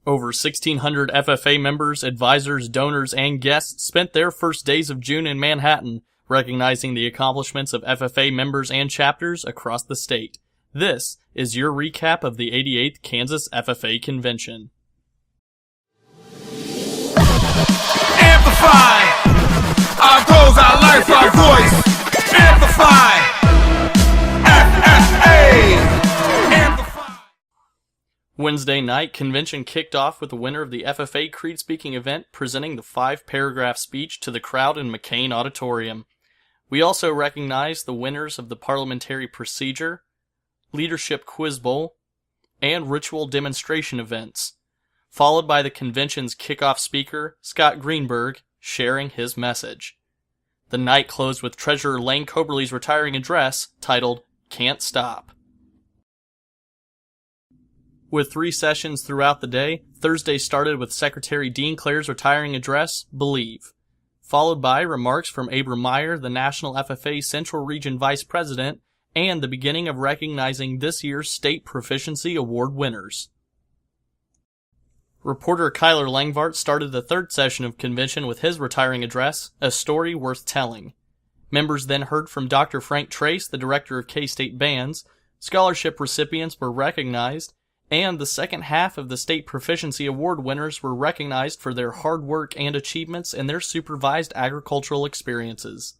Over 1,600 FFA members, advisors, donors, and guests spent their first days of June in Manhattan, recognizing the accomplishments of FFA members and chapters across the state. This is your recap of the 88th Kansas FFA Convention. Amplify our goals, our life, our voice. Amplify FFA. Wednesday night, convention kicked off with the winner of the FFA Creed speaking event presenting the 5-paragraph speech to the crowd in McCain Auditorium. We also recognized the winners of the Parliamentary Procedure, Leadership Quiz Bowl, and Ritual Demonstration events, followed by the convention's kickoff speaker, Scott Greenberg, sharing his message. The night closed with Treasurer Lane Coberly's retiring address titled, "Can't Stop." With 3 sessions throughout the day, Thursday started with Secretary Dean Clare's retiring address, Believe, followed by remarks from Abram Meyer, the National FFA Central Region Vice President, and the beginning of recognizing this year's State Proficiency Award winners. Reporter Kyler Langvart started the 3rd session of convention with his retiring address, A Story Worth Telling. Members then heard from Dr. Frank Trace, the director of K-State Bands, scholarship recipients were recognized, and the second half of the State Proficiency Award winners were recognized for their hard work and achievements in their supervised agricultural experiences.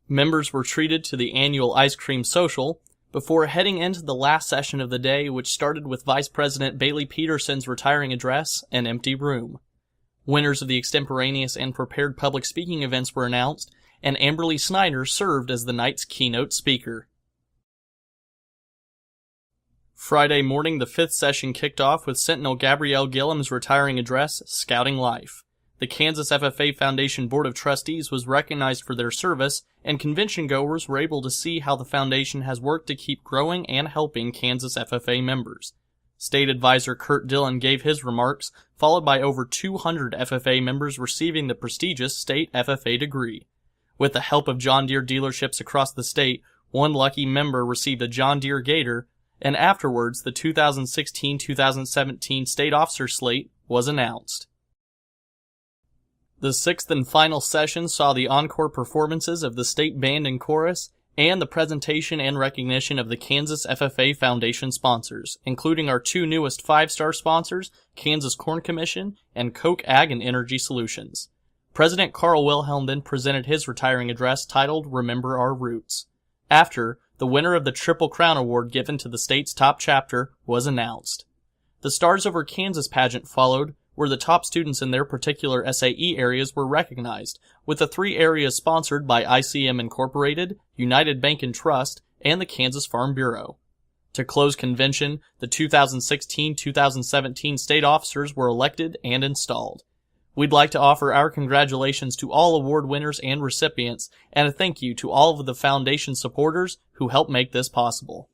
Members were treated to the annual ice cream social before heading into the last session of the day, which started with Vice President Bailey Peterson's retiring address, An Empty Room. Winners of the extemporaneous and prepared public speaking events were announced, and Amberly Snyder served as the night's keynote speaker. Friday morning, the 5th session kicked off with Sentinel Gabrielle Gillum's retiring address, Scouting Life. The Kansas FFA Foundation Board of Trustees was recognized for their service, and convention goers were able to see how the foundation has worked to keep growing and helping Kansas FFA members. State Advisor Kurt Dillon gave his remarks, followed by over 200 FFA members receiving the prestigious state FFA degree. With the help of John Deere dealerships across the state, one lucky member received a John Deere Gator, and afterwards the 2016-2017 state officer slate was announced. The 6th and final session saw the encore performances of the state band and chorus, and the presentation and recognition of the Kansas FFA Foundation sponsors, including our 2 newest 5-star sponsors, Kansas Corn Commission and Koch Ag and Energy Solutions. President Carl Wilhelm then presented his retiring address titled Remember Our Roots. After, the winner of the Triple Crown Award given to the state's top chapter was announced. The Stars Over Kansas pageant followed, where the top students in their particular SAE areas were recognized, with the 3 areas sponsored by ICM Incorporated, United Bank and Trust, and the Kansas Farm Bureau. To close convention, the 2016-2017 state officers were elected and installed. We'd like to offer our congratulations to all award winners and recipients, and a thank you to all of the Foundation supporters who helped make this possible.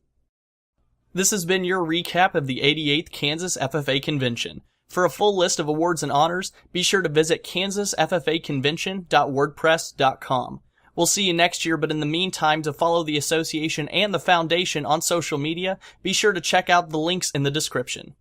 This has been your recap of the 88th Kansas FFA Convention. For a full list of awards and honors, be sure to visit kansasffaconvention.wordpress.com. We'll see you next year, but in the meantime, to follow the association and the foundation on social media, be sure to check out the links in the description.